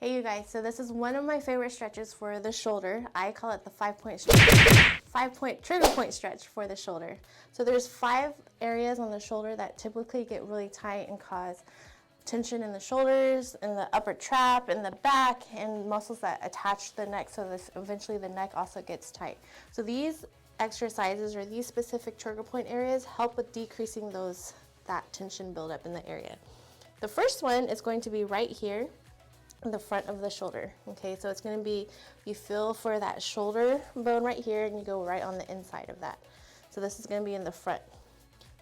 Hey you guys, so this is one of my favorite stretches for the shoulder. I call it the 5-point stretch, 5-point trigger point stretch for the shoulder. So there's 5 areas on the shoulder that typically get really tight and cause tension in the shoulders, in the upper trap, in the back, and muscles that attach the neck, so this eventually the neck also gets tight. So these exercises or these specific trigger point areas help with decreasing that tension buildup in the area. The first one is going to be right here in the front of the shoulder. Okay, so it's going to be, you feel for that shoulder bone right here and you go right on the inside of that. So this is going to be in the front.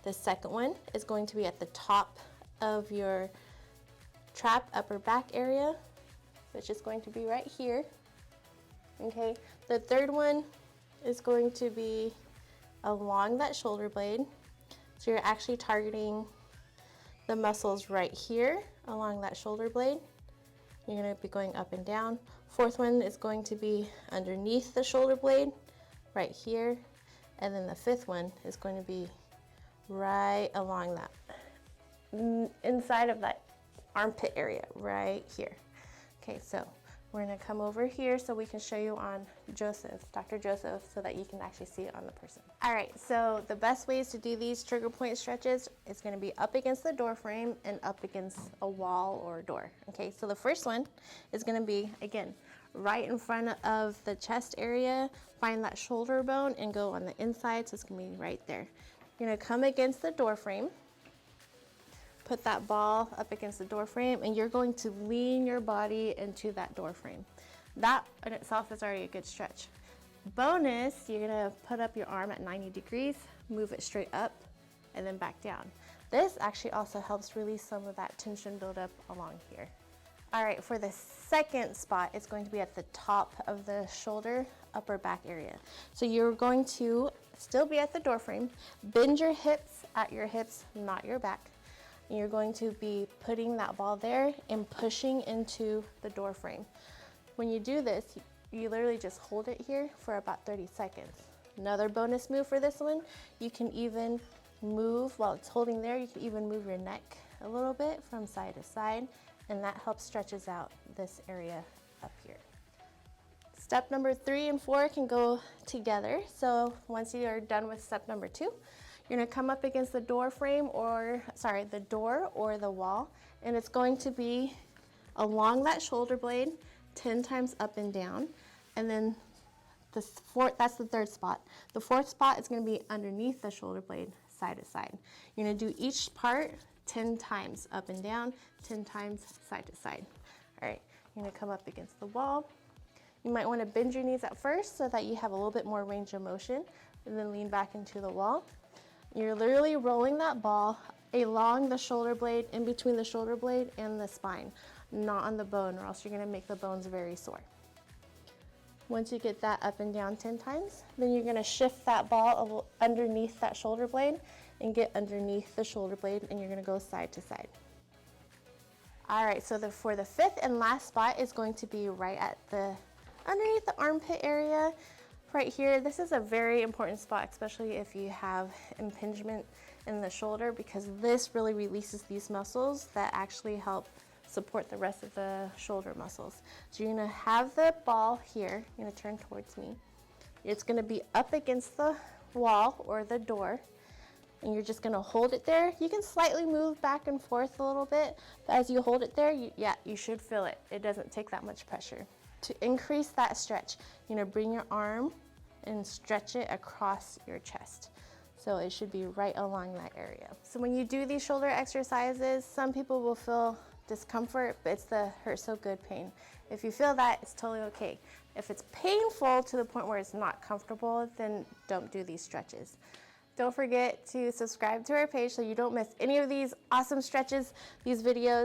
The second one is going to be at the top of your trap upper back area, which is going to be right here. Okay, the third one is going to be along that shoulder blade. So you're actually targeting the muscles right here along that shoulder blade. You're going to be going up and down. Fourth one is going to be underneath the shoulder blade, right here. And then the fifth one is going to be right along that, inside of that armpit area, right here. Okay, so we're going to come over here so we can show you on Dr. Joseph, so that you can actually see it on the person. All right, so the best ways to do these trigger point stretches is going to be up against the door frame and up against a wall or a door. Okay, so the first one is going to be, again, right in front of the chest area. Find that shoulder bone and go on the inside, so it's going to be right there. You're going to come against the door frame. Put that ball up against the door frame, and you're going to lean your body into that door frame. That in itself is already a good stretch. Bonus, you're gonna put up your arm at 90 degrees, move it straight up, and then back down. This actually also helps release some of that tension buildup along here. All right, for the second spot, it's going to be at the top of the shoulder, upper back area. So you're going to still be at the door frame, bend your hips at your hips, not your back. And you're going to be putting that ball there and pushing into the door frame. When you do this, you literally just hold it here for about 30 seconds. Another bonus move for this one, you can even move, while it's holding there, you can even move your neck a little bit from side to side, and that helps stretches out this area up here. Step number 3 and 4 can go together. So once you are done with step number 2, you're going to come up against the door frame, the door or the wall, and it's going to be along that shoulder blade 10 times up and down. And then that's the third spot. The fourth spot is going to be underneath the shoulder blade, side to side. You're going to do each part 10 times up and down, 10 times side to side. All right, you're going to come up against the wall. You might want to bend your knees at first so that you have a little bit more range of motion, and then lean back into the wall. You're literally rolling that ball along the shoulder blade, in between the shoulder blade and the spine, not on the bone, or else you're going to make the bones very sore. Once you get that up and down 10 times, then you're going to shift that ball underneath that shoulder blade and get underneath the shoulder blade, and you're going to go side to side. All right, so for the fifth and last spot is going to be right at underneath the armpit area. Right here, this is a very important spot, especially if you have impingement in the shoulder, because this really releases these muscles that actually help support the rest of the shoulder muscles. So you're gonna have the ball here, you're gonna turn towards me. It's gonna be up against the wall or the door, and you're just gonna hold it there. You can slightly move back and forth a little bit, but as you hold it there, you should feel it. It doesn't take that much pressure. To increase that stretch, you're gonna bring your arm and stretch it across your chest. So it should be right along that area. So when you do these shoulder exercises, some people will feel discomfort, but it's the hurt so good pain. If you feel that, it's totally okay. If it's painful to the point where it's not comfortable, then don't do these stretches. Don't forget to subscribe to our page so you don't miss any of these awesome stretches, these videos.